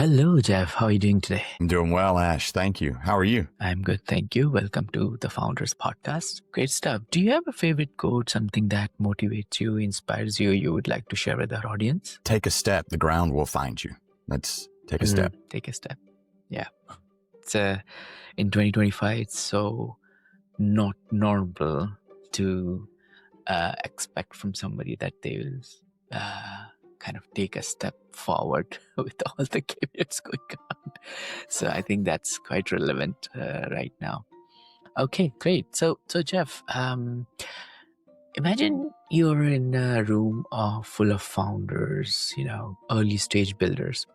Hello, Jeff. How are you doing today? I'm doing well, Ash. Thank you. How are you? I'm good, thank you. Welcome to the Founders Podcast. Great stuff. Do you have a favorite quote, something that motivates you, inspires you, you would like to share with our audience? Take a step, the ground will find you. Let's take a step. Take a step. Yeah. It's in 2025, it's so not normal to expect from somebody that they will kind of take a step forward with all the caveats going on. So I think that's quite relevant right now. Okay, great. So Jeff, imagine you're in a room full of founders, early stage builders.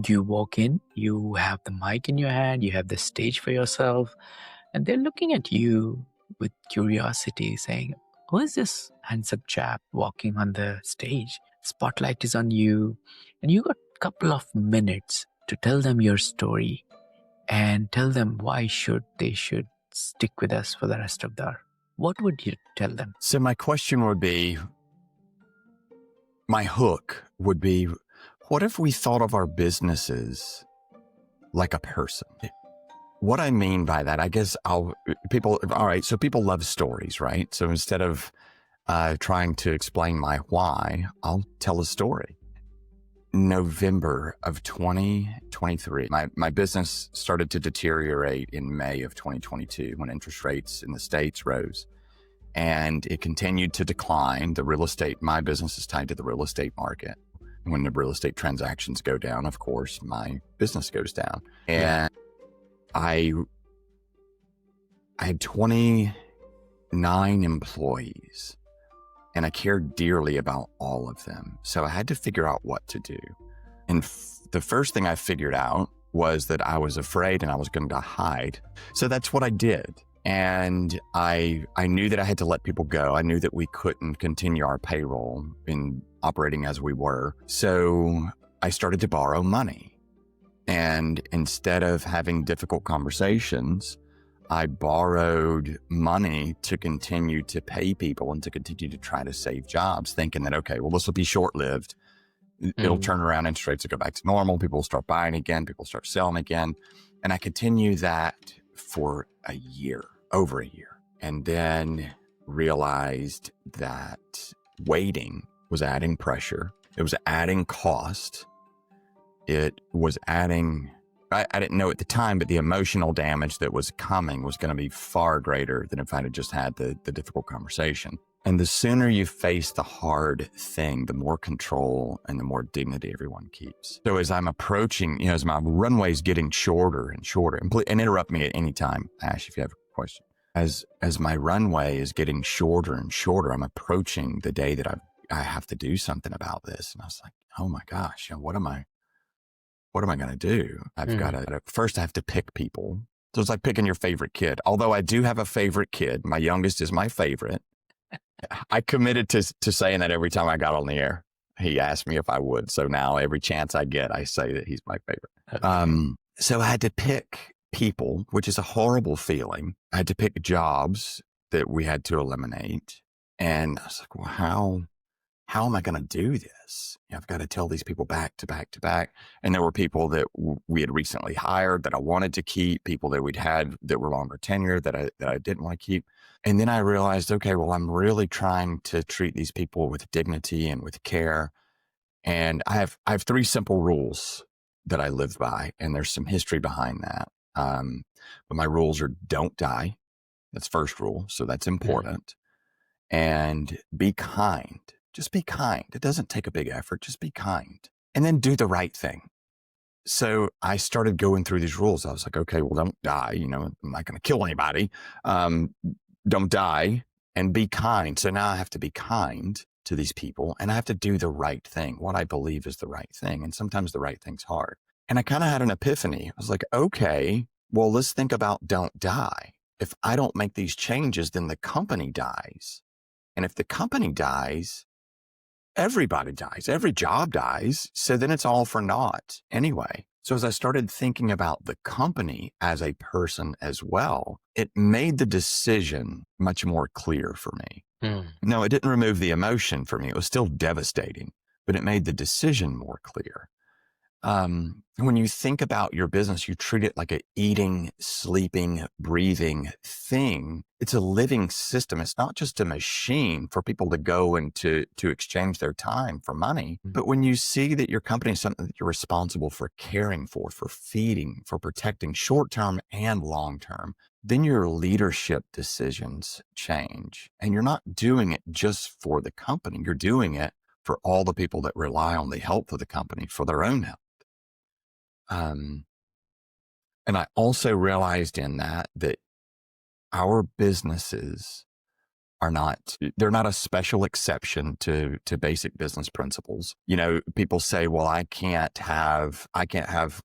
You walk in, you have the mic in your hand, you have the stage for yourself, and they're looking at you with curiosity, saying, "Who is this handsome chap walking on the stage? Spotlight is on you, and you got a couple of minutes to tell them your story and tell them why they should stick with us for the rest of the..." What would you tell them? So my question would be, my hook would be, what if we thought of our businesses like a person? What I mean by that, I guess people love stories, right? So instead of trying to explain my why, I'll tell a story. November of 2023, my business started to deteriorate in May of 2022 when interest rates in the States rose. And it continued to decline. My business is tied to the real estate market. When the real estate transactions go down, of course, my business goes down. And I had 29 employees, and I cared dearly about all of them. So I had to figure out what to do. And the first thing I figured out was that I was afraid and I was going to hide. So that's what I did. And I knew that I had to let people go. I knew that we couldn't continue our payroll in operating as we were. So I started to borrow money. And instead of having difficult conversations, I borrowed money to continue to pay people and to continue to try to save jobs, thinking that, okay, well, this will be short-lived. It'll turn around, interest rates will go back to normal. People will start buying again. People will start selling again. And I continued that for over a year, and then realized that waiting was adding pressure. It was adding cost. It was adding, I didn't know at the time, but the emotional damage that was coming was going to be far greater than if I had just had the difficult conversation. And the sooner you face the hard thing, the more control and the more dignity everyone keeps. So as I'm approaching, as my runway is getting shorter and shorter, and interrupt me at any time, Ash, if you have a question. As my runway is getting shorter and shorter, I'm approaching the day that I have to do something about this. And I was like, oh my gosh, what am I going to do? First I have to pick people. So it's like picking your favorite kid. Although I do have a favorite kid. My youngest is my favorite. I committed to saying that every time I got on the air. He asked me if I would. So now every chance I get, I say that he's my favorite. Okay. So I had to pick people, which is a horrible feeling. I had to pick jobs that we had to eliminate. And I was like, well, how am I going to do this? I've got to tell these people back to back to back. And there were people that we had recently hired that I wanted to keep, people that we'd had that were longer tenure that I didn't want to keep. And then I realized, okay, well, I'm really trying to treat these people with dignity and with care. And I have 3 simple rules that I live by, and there's some history behind that. But my rules are: don't die. That's first rule. So that's important. And be kind. Just be kind. It doesn't take a big effort. Just be kind. And then do the right thing. So I started going through these rules. I was like, okay, well, don't die. I'm not going to kill anybody. Don't die, and be kind. So now I have to be kind to these people, and I have to do the right thing, what I believe is the right thing. And sometimes the right thing's hard. And I kind of had an epiphany. I was like, okay, well, let's think about don't die. If I don't make these changes, then the company dies. And if the company dies, everybody dies, every job dies. So then it's all for naught anyway. So as I started thinking about the company as a person as well, it made the decision much more clear for me. No, it didn't remove the emotion for me. It was still devastating, but it made the decision more clear. When you think about your business, you treat it like a eating, sleeping, breathing thing. It's a living system. It's not just a machine for people to go and to exchange their time for money. But when you see that your company is something that you're responsible for caring for feeding, for protecting short-term and long-term, then your leadership decisions change. And you're not doing it just for the company. You're doing it for all the people that rely on the health of the company for their own health. And I also realized in that our businesses they're not a special exception to basic business principles. You know, people say, well, I can't have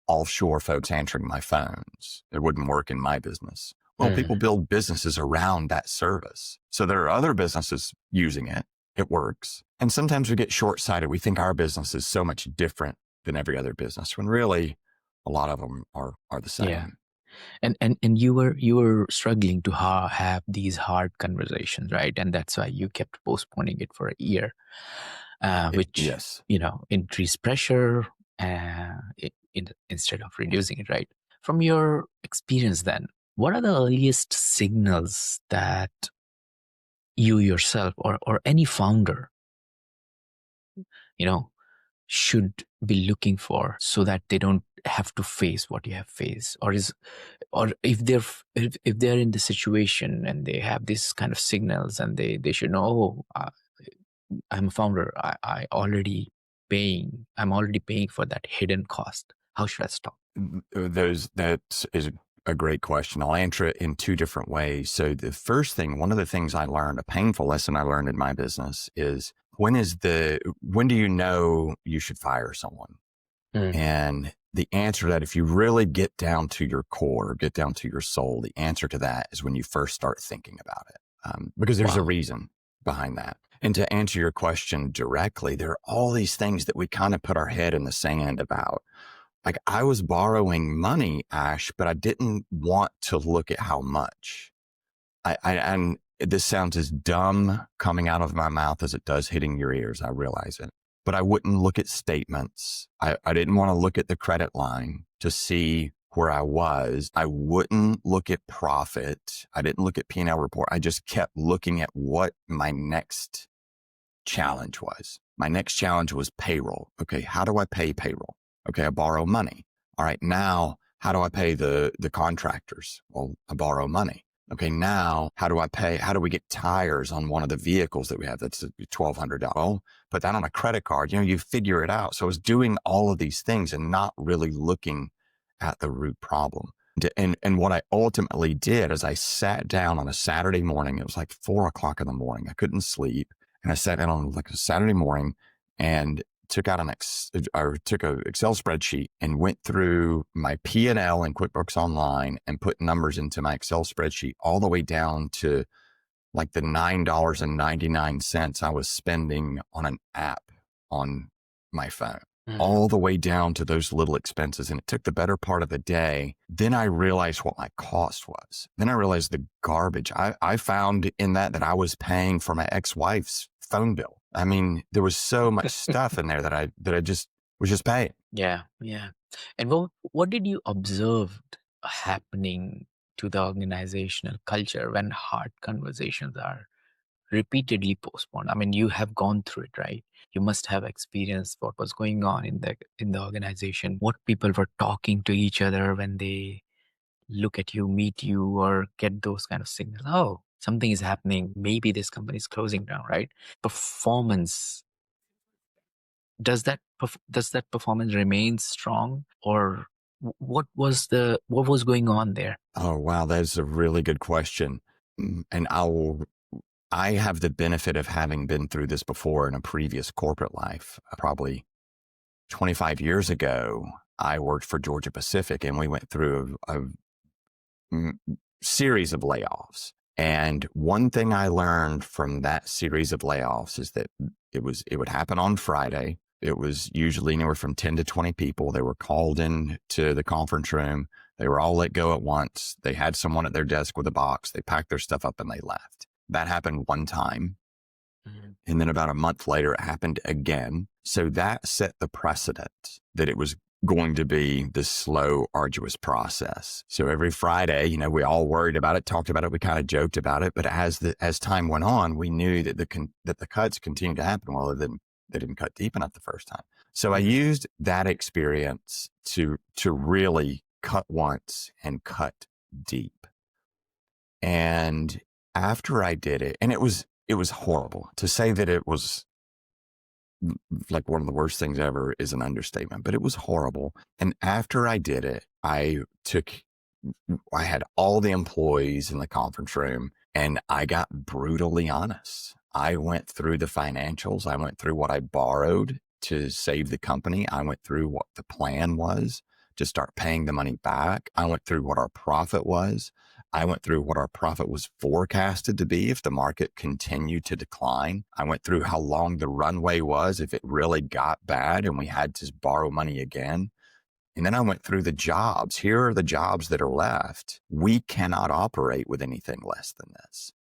offshore folks answering my phones. It wouldn't work in my business. Well, people build businesses around that service. So there are other businesses using it. It works. And sometimes we get short-sighted. We think our business is so much different than every other business when really a lot of them are the same. Yeah. And you were struggling to have these hard conversations, right? And that's why you kept postponing it for a year, which Yes. increased pressure instead of reducing it, right? From your experience, then, what are the earliest signals that you yourself or any founder, should be looking for so that they don't have to face what you have faced, or if they're in the situation and they have this kind of signals and they should know, I'm a founder, I'm already paying for that hidden cost. How should I stop? That is a great question. I'll answer it in two different ways. So the first thing, one of the things I learned, a painful lesson I learned in my business is when do you know you should fire someone? And the answer to that, if you really get down to your core, get down to your soul, the answer to that is when you first start thinking about it, because there's a reason behind that. And to answer your question directly, there are all these things that we kind of put our head in the sand about. Like, I was borrowing money, Ash, but I didn't want to look at how much. And this sounds as dumb coming out of my mouth as it does hitting your ears. I realize it. But I wouldn't look at statements. I didn't want to look at the credit line to see where I was. I wouldn't look at profit. I didn't look at P&L report. I just kept looking at what my next challenge was. My next challenge was payroll. Okay, how do I pay payroll? Okay, I borrow money. All right, now how do I pay the contractors? Well, I borrow money. Okay, now how do we get tires on one of the vehicles that we have? That's $1,200. Well, put that on a credit card. You figure it out. So I was doing all of these things and not really looking at the root problem. And what I ultimately did is I sat down on a Saturday morning. It was like 4:00 in the morning. I couldn't sleep. And I sat down on like a Saturday morning and took an Excel spreadsheet and went through my P&L in QuickBooks Online and put numbers into my Excel spreadsheet all the way down to like the $9.99 I was spending on an app on my phone, all the way down to those little expenses. And it took the better part of the day. Then I realized what my cost was. Then I realized the garbage I found in that I was paying for my ex-wife's phone bill. I mean, there was so much stuff in there that I just was just paying. Yeah. And what did you observe happening to the organizational culture when hard conversations are repeatedly postponed? I mean, you have gone through it, right? You must have experienced what was going on in the organization, what people were talking to each other when they look at you, meet you, or get those kind of signals. Oh, something is happening. Maybe this company is closing down, right? Performance. Does that performance remain strong, or what was going on there? Oh, wow. That's a really good question. And I have the benefit of having been through this before in a previous corporate life. Probably 25 years ago, I worked for Georgia Pacific and we went through a series of layoffs. And one thing I learned from that series of layoffs is that it would happen on Friday. It was usually anywhere from 10 to 20 people. They were called in to the conference room. They were all let go at once. They had someone at their desk with a box. They packed their stuff up and they left. That happened one time. And then about a month later, it happened again. So that set the precedent that it was going to be this slow, arduous process. So every Friday, we all worried about it, talked about it, we kind of joked about it. But as time went on, we knew that the cuts continued to happen. Well, they didn't cut deep enough the first time. So I used that experience to really cut once and cut deep. And after I did it, and it was horrible. To say that it was like one of the worst things ever is an understatement, but it was horrible. And after I did it, I had all the employees in the conference room and I got brutally honest. I went through the financials. I went through what I borrowed to save the company. I went through what the plan was to start paying the money back. I went through what our profit was. I went through what our profit was forecasted to be if the market continued to decline. I went through how long the runway was if it really got bad and we had to borrow money again. And then I went through the jobs. Here are the jobs that are left. We cannot operate with anything less than this.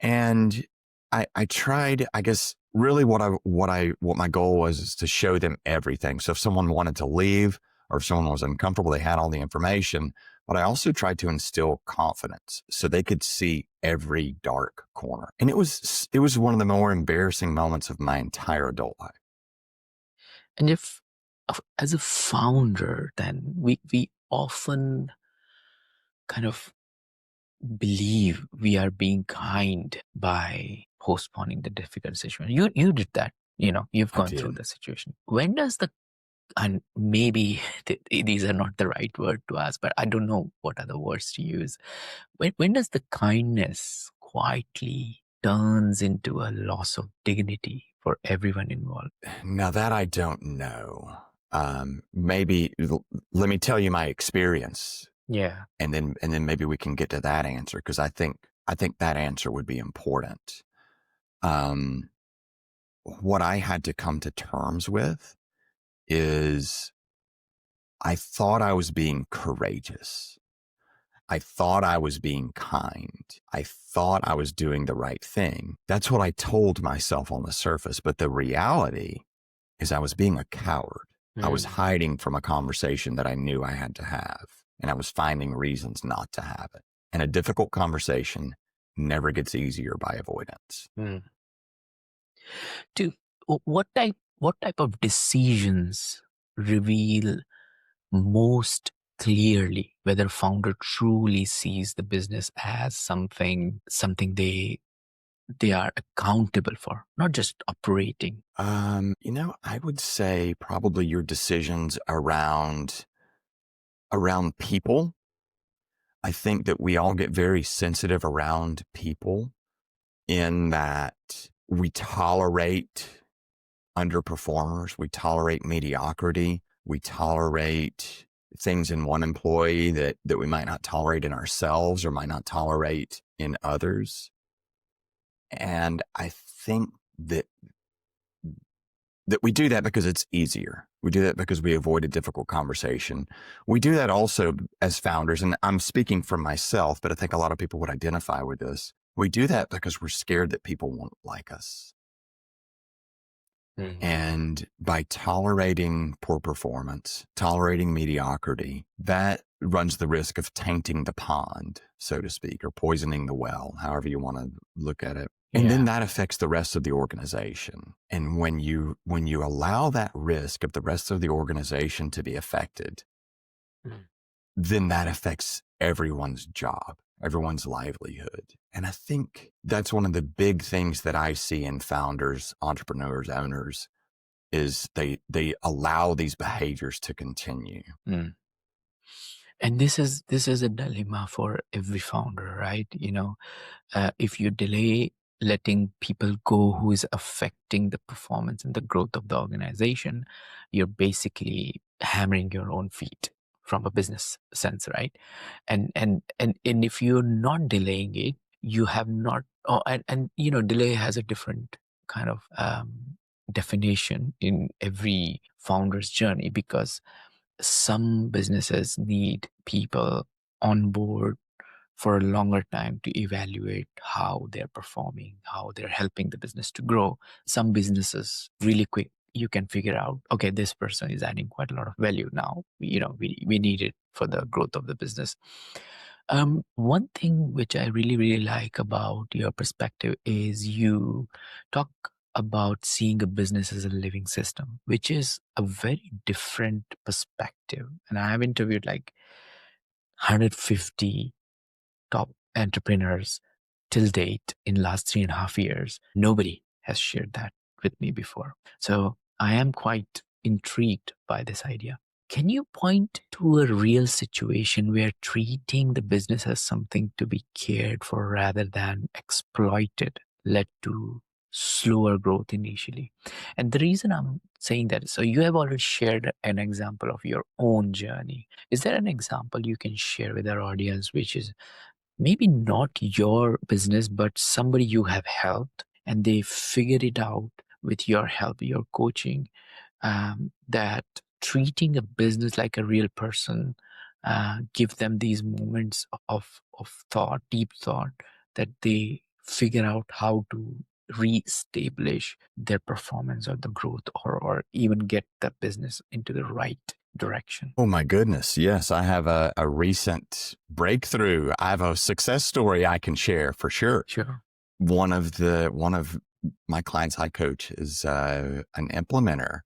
And I tried, I guess, really what my goal was is to show them everything. So if someone wanted to leave or if someone was uncomfortable, they had all the information. But I also tried to instill confidence so they could see every dark corner. And it was one of the more embarrassing moments of my entire adult life. And as a founder, then we often kind of believe we are being kind by postponing the difficult situation. You did that. You've I gone through did. the situation. When does and maybe these are not the right word to ask, but I don't know what other words to use. When does the kindness quietly turns into a loss of dignity for everyone involved? Now that I don't know. Maybe let me tell you my experience. Yeah. And then maybe we can get to that answer because I think that answer would be important. What I had to come to terms with is I thought I was being courageous. I thought I was being kind. I thought I was doing the right thing. That's what I told myself on the surface. But the reality is I was being a coward. I was hiding from a conversation that I knew I had to have, and I was finding reasons not to have it. And a difficult conversation never gets easier by avoidance. To what type of decisions reveal most clearly whether founder truly sees the business as something they are accountable for, not just operating? I would say probably your decisions around people. I think that we all get very sensitive around people in that we tolerate underperformers, we tolerate mediocrity, we tolerate things in one employee that we might not tolerate in ourselves or might not tolerate in others. And I think that we do that because it's easier. We do that because we avoid a difficult conversation. We do that also as founders, and I'm speaking for myself, but I think a lot of people would identify with this. We do that because we're scared that people won't like us. And by tolerating poor performance, tolerating mediocrity, that runs the risk of tainting the pond, so to speak, or poisoning the well, however you want to look at it. And then that affects the rest of the organization. And when you allow that risk of the rest of the organization to be affected, then that affects everyone's job, everyone's livelihood. And I think that's one of the big things that I see in founders, entrepreneurs, owners, is they allow these behaviors to continue. And this is a dilemma for every founder, right? If you delay letting people go who is affecting the performance and the growth of the organization, you're basically hammering your own feet from a business sense, right? And if you're not delaying it, you have not. Delay has a different kind of definition in every founder's journey, because some businesses need people on board for a longer time to evaluate how they're performing, how they're helping the business to grow. Some businesses really quick you can figure out, okay, this person is adding quite a lot of value now. We need it for the growth of the business. One thing which I really, really like about your perspective is you talk about seeing a business as a living system, which is a very different perspective. And I have interviewed like 150 top entrepreneurs till date in last 3.5 years. Nobody has shared that with me before. So I am quite intrigued by this idea. Can you point to a real situation where treating the business as something to be cared for rather than exploited led to slower growth initially? And the reason I'm saying that is, so you have already shared an example of your own journey. Is there an example you can share with our audience, which is maybe not your business, but somebody you have helped and they figured it out with your help, your coaching, that treating a business like a real person, give them these moments of thought, deep thought, that they figure out how to re-establish their performance or the growth, or even get the business into the right direction? Oh my goodness. Yes, I have a recent breakthrough. I have a success story I can share for sure. Sure. One of my clients I coach is an implementer,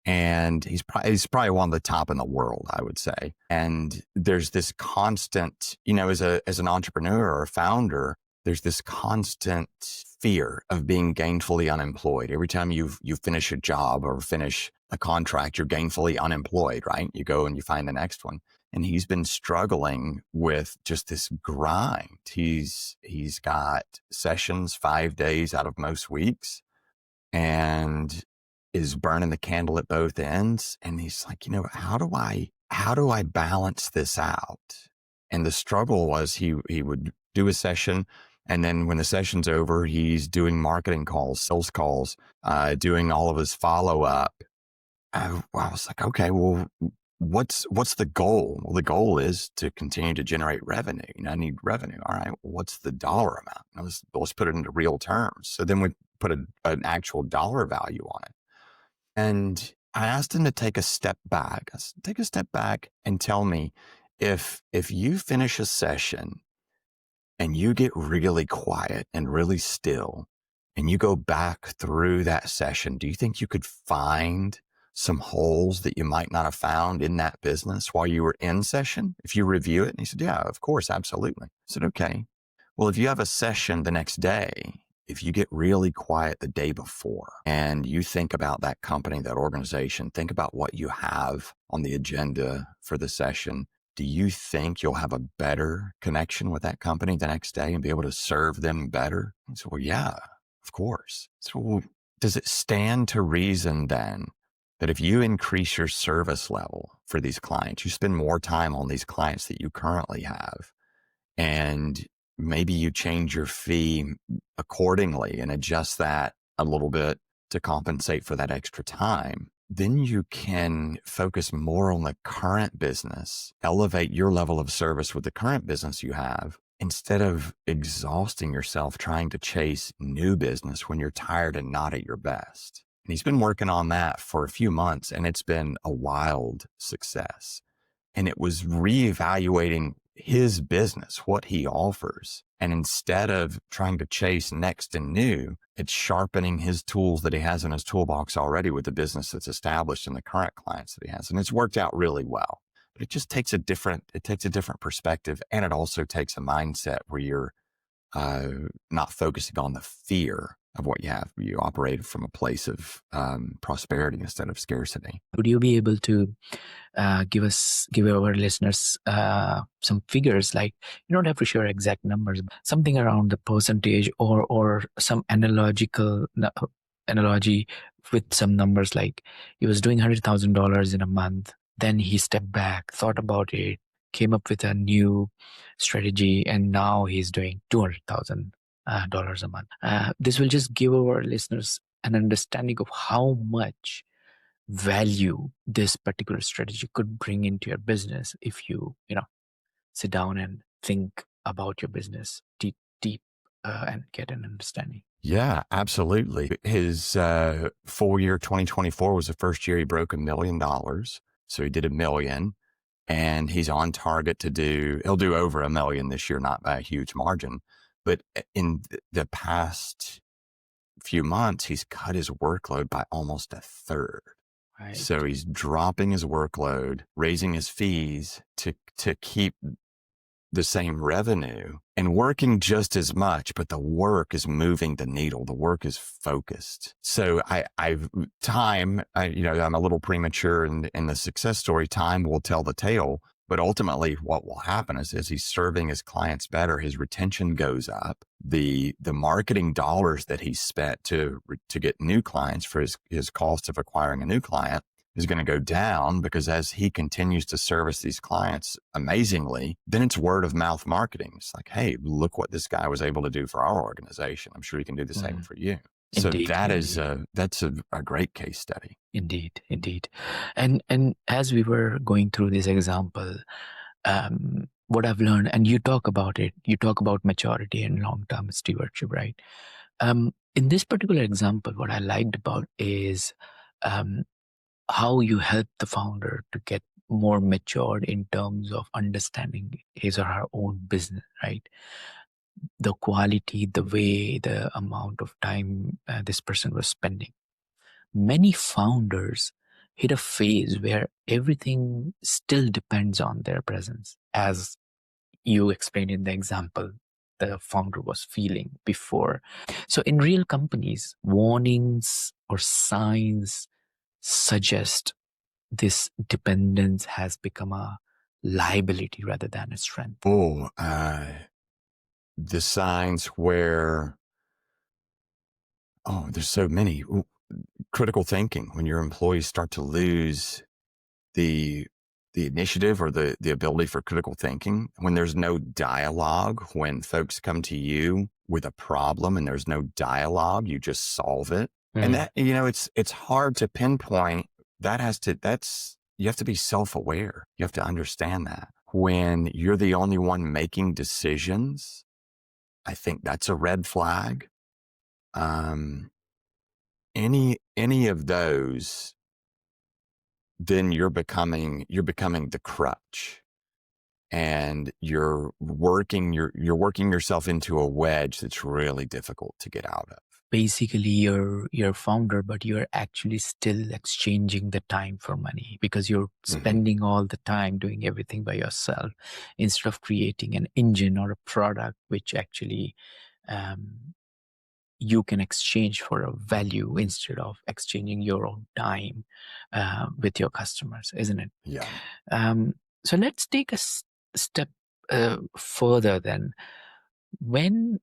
and he's probably one of the top in the world, I would say. And there's this constant, as an entrepreneur or a founder, there's this constant fear of being gainfully unemployed. Every time you finish a job or finish a contract, you're gainfully unemployed, right? You go and you find the next one. And he's been struggling with just this grind. He's got sessions 5 days out of most weeks and is burning the candle at both ends. And he's like, how do I balance this out? And the struggle was he would do a session, and then when the session's over, he's doing marketing calls, sales calls, doing all of his follow up. I was like, okay, well, what's the goal? Well, the goal is to continue to generate revenue. I need revenue. All right. Well, what's the dollar amount? Let's put it into real terms. So then we put an actual dollar value on it. And I asked him to take a step back. I said, take a step back and tell me if you finish a session and you get really quiet and really still and you go back through that session, do you think you could find some holes that you might not have found in that business while you were in session if you review it? And he said, yeah, of course, absolutely. I said, okay. Well, if you have a session the next day, if you get really quiet the day before and you think about that company, that organization, think about what you have on the agenda for the session, do you think you'll have a better connection with that company the next day and be able to serve them better? I said, well, yeah, of course. So, well, does it stand to reason then that if you increase your service level for these clients, you spend more time on these clients that you currently have, and maybe you change your fee accordingly and adjust that a little bit to compensate for that extra time, then you can focus more on the current business, elevate your level of service with the current business you have, instead of exhausting yourself trying to chase new business when you're tired and not at your best. And he's been working on that for a few months, and it's been a wild success. And it was reevaluating his business, what he offers. And instead of trying to chase next and new, it's sharpening his tools that he has in his toolbox already with the business that's established and the current clients that he has. And it's worked out really well. But it just takes a different perspective. And it also takes a mindset where you're not focusing on the fear of what you have. You operate from a place of prosperity instead of scarcity. Would you be able to give our listeners some figures? Like, you don't have to share exact numbers, but something around the percentage, or some analogy with some numbers. Like, he was doing $100,000 in a month, then he stepped back, thought about it, came up with a new strategy, and now he's doing $200,000 a month. This will just give our listeners an understanding of how much value this particular strategy could bring into your business if you sit down and think about your business deep and get an understanding. Yeah, absolutely. His full year 2024 was the first year he broke $1 million. So he did 1 million, and he's on target he'll do over 1 million this year, not by a huge margin. But in the past few months, he's cut his workload by almost a third. Right. So he's dropping his workload, raising his fees to keep the same revenue and working just as much, but the work is moving the needle. The work is focused. So I'm a little premature in the success story. Time will tell the tale, but ultimately what will happen is as he's serving his clients better, his retention goes up. The marketing dollars that he spent to get new clients for his cost of acquiring a new client is going to go down, because as he continues to service these clients amazingly, then it's word of mouth marketing. It's like, hey, look what this guy was able to do for our organization. I'm sure he can do the same for you. So Indeed, that's a great case study. indeed. And as we were going through this example, what I've learned, and you talk about it, you talk about maturity and long-term stewardship, right? In this particular example, what I liked about is um, how you help the founder to get more matured in terms of understanding his or her own business, right? The quality, the way, the amount of time this person was spending. Many founders hit a phase where everything still depends on their presence, as you explained in the example the founder was feeling before. So in real companies, warnings or signs suggest this dependence has become a liability rather than a strength. Oh, the signs where, there's so many. Ooh, critical thinking, when your employees start to lose the initiative or the ability for critical thinking, when there's no dialogue, when folks come to you with a problem and there's no dialogue, you just solve it. And that, it's hard to pinpoint. You have to be self-aware. You have to understand that when you're the only one making decisions, I think that's a red flag. Any of those, then you're becoming the crutch, and you're working yourself into a wedge that's really difficult to get out of. Basically, you're founder, but you're actually still exchanging the time for money, because you're spending all the time doing everything by yourself instead of creating an engine or a product which actually you can exchange for a value instead of exchanging your own time with your customers, isn't it? Yeah. So let's take a step further then. When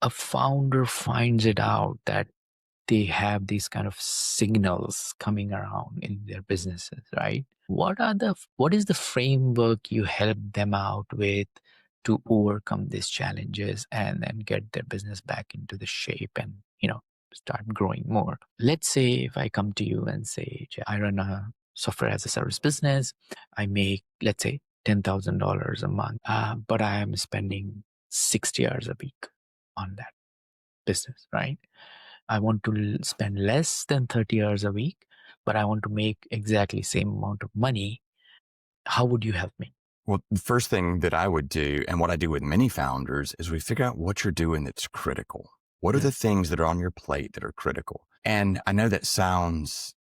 a founder finds it out that they have these kind of signals coming around in their businesses, right? What is the framework you help them out with to overcome these challenges and then get their business back into the shape and, start growing more? Let's say if I come to you and say, "Jay, I run a software as a service business. I make, let's say, $10,000 a month, but I am spending 60 hours a week on that business, right? I want to spend less than 30 hours a week, but I want to make exactly same amount of money. How would you help me?" Well, the first thing that I would do, and what I do with many founders, is we figure out what you're doing that's critical. What are the things that are on your plate that are critical? And I know that sounds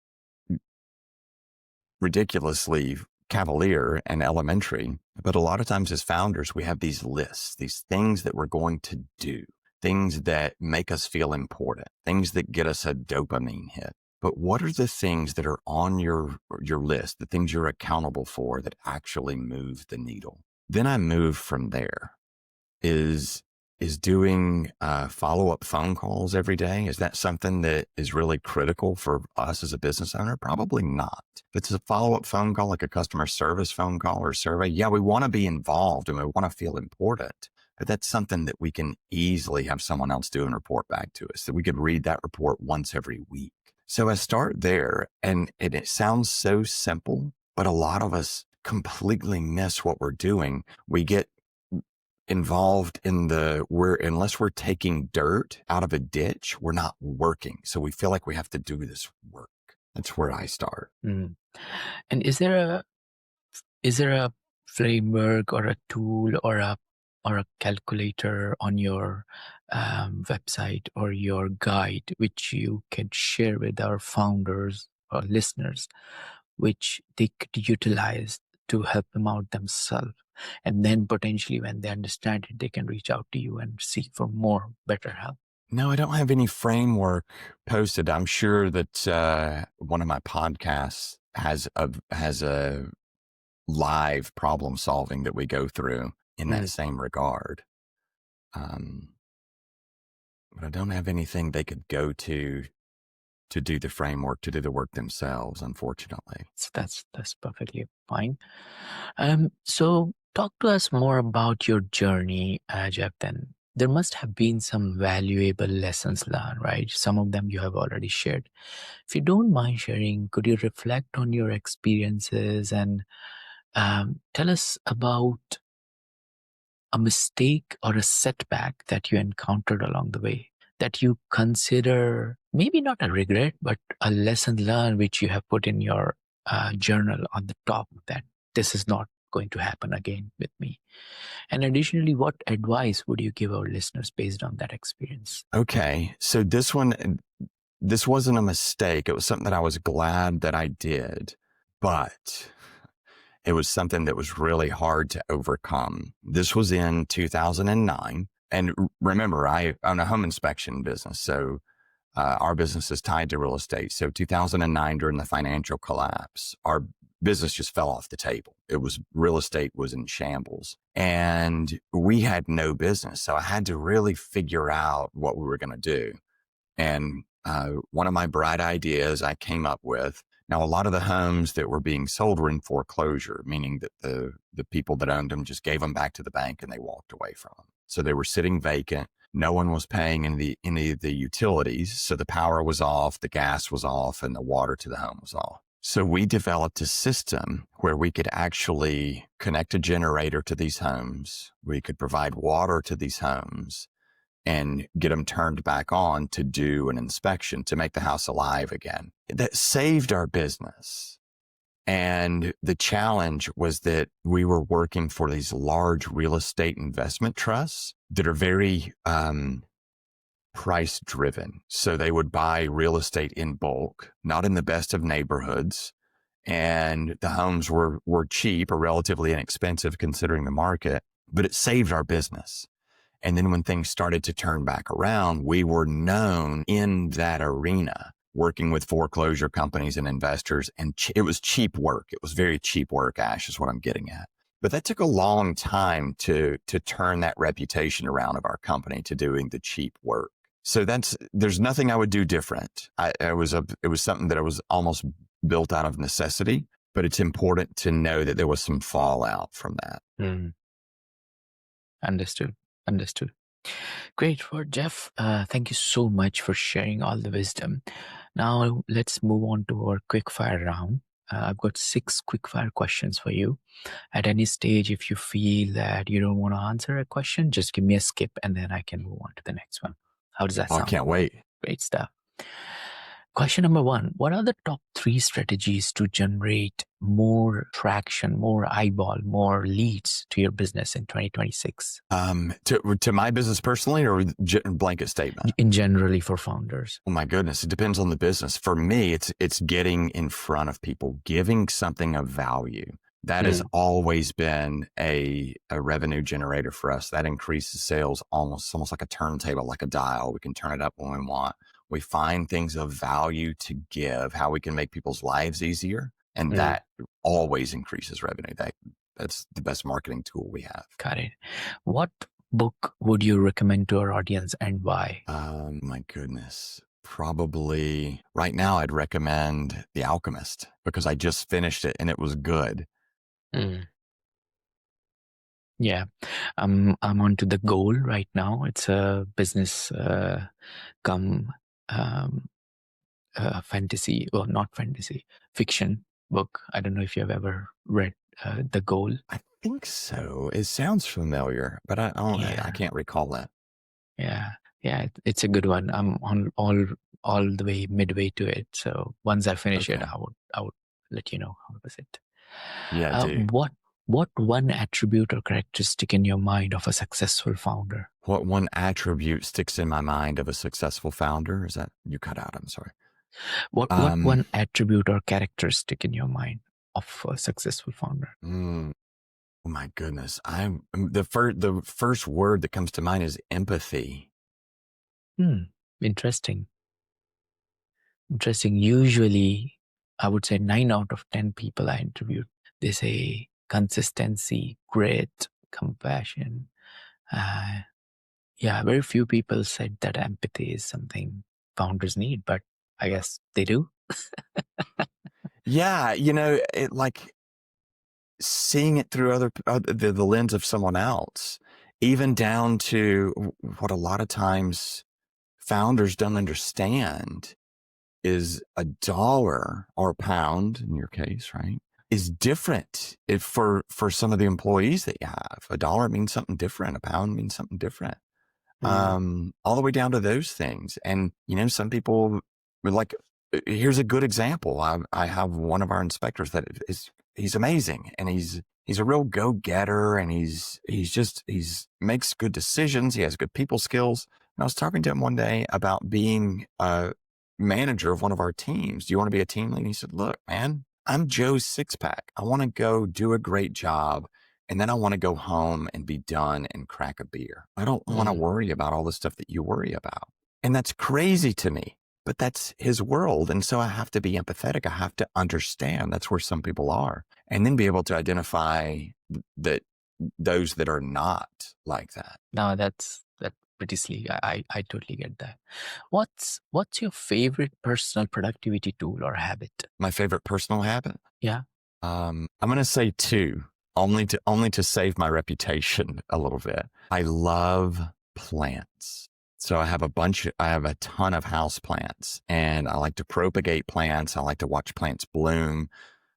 ridiculously cavalier and elementary, but a lot of times as founders, we have these lists, these things that we're going to do, things that make us feel important, things that get us a dopamine hit. But what are the things that are on your list, the things you're accountable for that actually move the needle? Then I move from there. Is doing follow-up phone calls every day, is that something that is really critical for us as a business owner? Probably not. If it's a follow-up phone call, like a customer service phone call or survey, yeah, we want to be involved and we want to feel important. But that's something that we can easily have someone else do and report back to us, that we could read that report once every week. So I start there, and it sounds so simple, but a lot of us completely miss what we're doing. We get involved in unless we're taking dirt out of a ditch, we're not working. So we feel like we have to do this work. That's where I start. And is there a framework or a tool or a calculator on your website or your guide which you can share with our founders or listeners, which they could utilize to help them out themselves? And then potentially when they understand it, they can reach out to you and seek for more better help. No, I don't have any framework posted. I'm sure that one of my podcasts has a live problem solving that we go through in that same regard. But I don't have anything they could go to do the framework, to do the work themselves, unfortunately. So that's perfectly fine. So talk to us more about your journey, Jeff. Then there must have been some valuable lessons learned, right? Some of them you have already shared. If you don't mind sharing, could you reflect on your experiences and tell us about a mistake or a setback that you encountered along the way that you consider maybe not a regret, but a lesson learned, which you have put in your journal on the top, that this is not going to happen again with me? And additionally, what advice would you give our listeners based on that experience? Okay. So this wasn't a mistake. It was something that I was glad that I did, but it was something that was really hard to overcome. This was in 2009. And remember, I own a home inspection business. So our business is tied to real estate. So 2009, during the financial collapse, our business just fell off the table. Real estate was in shambles and we had no business. So I had to really figure out what we were going to do. And one of my bright ideas I came up with, now a lot of the homes that were being sold were in foreclosure, meaning that the people that owned them just gave them back to the bank and they walked away from them. So they were sitting vacant. No one was paying any of the utilities. So the power was off, the gas was off, and the water to the home was off. So we developed a system where we could actually connect a generator to these homes. We could provide water to these homes and get them turned back on to do an inspection to make the house alive again. That saved our business. And the challenge was that we were working for these large real estate investment trusts that are very price driven. So they would buy real estate in bulk, not in the best of neighborhoods. And the homes were cheap or relatively inexpensive considering the market, but it saved our business. And then when things started to turn back around, we were known in that arena, working with foreclosure companies and investors. And it was cheap work. It was very cheap work, Ash, is what I'm getting at. But that took a long time to turn that reputation around of our company to doing the cheap work. So there's nothing I would do different. It was something that I was almost built out of necessity, but it's important to know that there was some fallout from that. Understood. Great. For Jeff, thank you so much for sharing all the wisdom. Now let's move on to our quickfire round. I've got 6 quickfire questions for you. At any stage, if you feel that you don't want to answer a question, just give me a skip and then I can move on to the next one. How does that sound? I can't wait. Great stuff. Question number 1. What are the top 3 strategies to generate more traction, more eyeball, more leads to your business in 2026? To my business personally, or blanket statement? In generally for founders. Oh my goodness. It depends on the business. For me, it's getting in front of people, giving something of value. That has always been a revenue generator for us. That increases sales almost like a turntable, like a dial. We can turn it up when we want. We find things of value to give, how we can make people's lives easier. And that always increases revenue. That's the best marketing tool we have. Got it. What book would you recommend to our audience and why? My goodness. Probably right now I'd recommend The Alchemist because I just finished it and it was good. Yeah. I'm onto The Goal right now. It's a business come fantasy, or not fantasy, fiction book. I don't know if you have ever read The Goal. I think so. It sounds familiar, but I Yeah, can't recall that. yeah, yeah. It's a good one. I'm on all the way midway to it. So once I finish it, Okay. I would let you know how was it. Yeah, I Uh, do. what what one attribute or characteristic in your mind of a successful founder? What one attribute sticks in my mind of a successful founder? Is that you cut out? I'm sorry. What one attribute or characteristic in your mind of a successful founder? Oh my goodness. The first word that comes to mind is empathy. Interesting. Interesting. Usually, I would say 9 out of 10 people I interviewed, they say consistency, grit, compassion. Uh, yeah, very few people said that empathy is something founders need, but I guess they do. Yeah, it like seeing it through the lens of someone else, even down to what a lot of times founders don't understand is a dollar or a pound in your case, right? Is different if for some of the employees that you have. A dollar means something different. A pound means something different. True. All the way down to those things. And, some people were like, here's a good example. I have one of our inspectors that he's amazing and he's a real go-getter and he's makes good decisions. He has good people skills. And I was talking to him one day about being a manager of one of our teams. Do you want to be a team lead? And he said, look, man, I'm Joe's six pack. I want to go do a great job. And then I want to go home and be done and crack a beer. I don't want to Mm. worry about all the stuff that you worry about. And that's crazy to me, but that's his world. And so I have to be empathetic. I have to understand that's where some people are and then be able to identify that those that are not like that. No, that's pretty sleek. I totally get that. What's your favorite personal productivity tool or habit? My favorite personal habit. Yeah. I'm going to say two, only to save my reputation a little bit. I love plants. So I have a ton of house plants and I like to propagate plants. I like to watch plants bloom.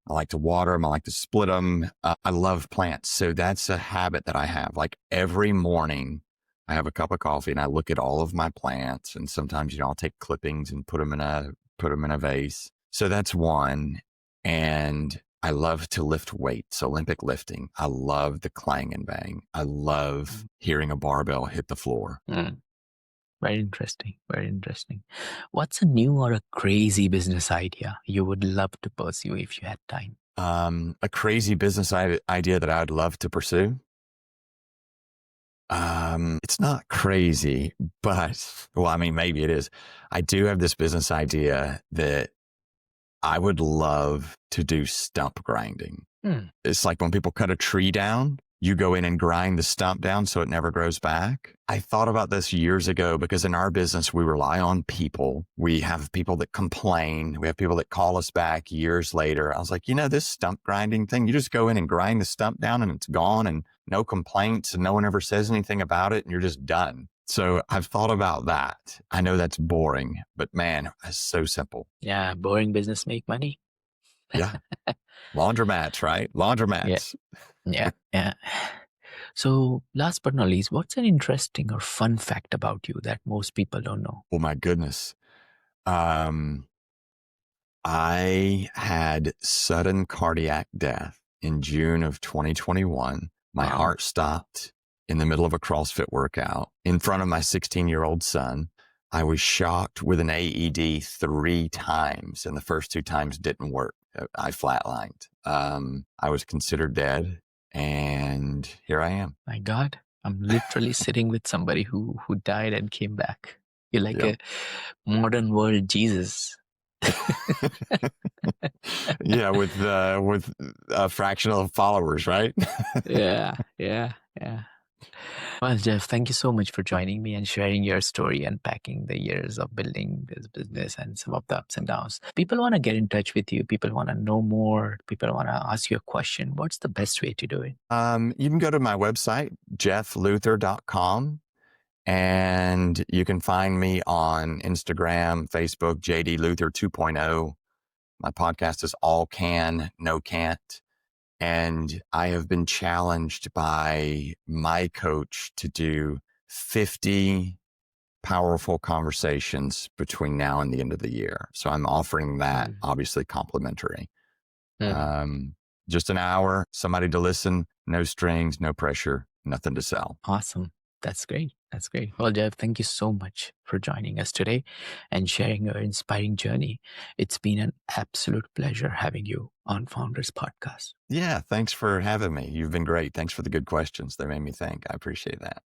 I like to water them. I like to split them. I love plants. So that's a habit that I have. Like every morning I have a cup of coffee and I look at all of my plants and sometimes, I'll take clippings and put them in a vase. So that's one. And I love to lift weights, Olympic lifting. I love the clang and bang. I love hearing a barbell hit the floor. Very interesting. Very interesting. What's a new or a crazy business idea you would love to pursue if you had time? A crazy business idea that I'd love to pursue. It's not crazy, but maybe it is. I do have this business idea that I would love to do stump grinding. It's like when people cut a tree down, you go in and grind the stump down so it never grows back. I thought about this years ago because in our business, we rely on people. We have people that complain. We have people that call us back years later. I was like, this stump grinding thing, you just go in and grind the stump down and it's gone and no complaints and no one ever says anything about it and you're just done. So I've thought about that. I know that's boring, but man, it's so simple. Yeah, boring business make money. Yeah. Laundromats, right? Laundromats. Yeah. So last but not least, what's an interesting or fun fact about you that most people don't know? Oh my goodness. I had sudden cardiac death in June of 2021. My Wow. heart stopped in the middle of a CrossFit workout in front of my 16-year-old son. I was shocked with an AED 3 times, and the first 2 times didn't work. I flatlined. I was considered dead, and here I am. My God, I'm literally sitting with somebody who died and came back. You're like a modern world Jesus. Yeah, with a fraction of followers, right? Yeah. Well, Jeff, thank you so much for joining me and sharing your story, unpacking the years of building this business and some of the ups and downs. People want to get in touch with you. People want to know more. People want to ask you a question. What's the best way to do it? You can go to my website, jeffluther.com, and you can find me on Instagram, Facebook, JD Luther 2.0. My podcast is All Can, No Can't. And I have been challenged by my coach to do 50 powerful conversations between now and the end of the year. So I'm offering that, Mm. obviously complimentary. Mm. Just an hour, somebody to listen, no strings, no pressure, nothing to sell. Awesome. That's great. That's great. Well, Jeff, thank you so much for joining us today and sharing your inspiring journey. It's been an absolute pleasure having you on Founders Podcast. Yeah, thanks for having me. You've been great. Thanks for the good questions. They made me think. I appreciate that.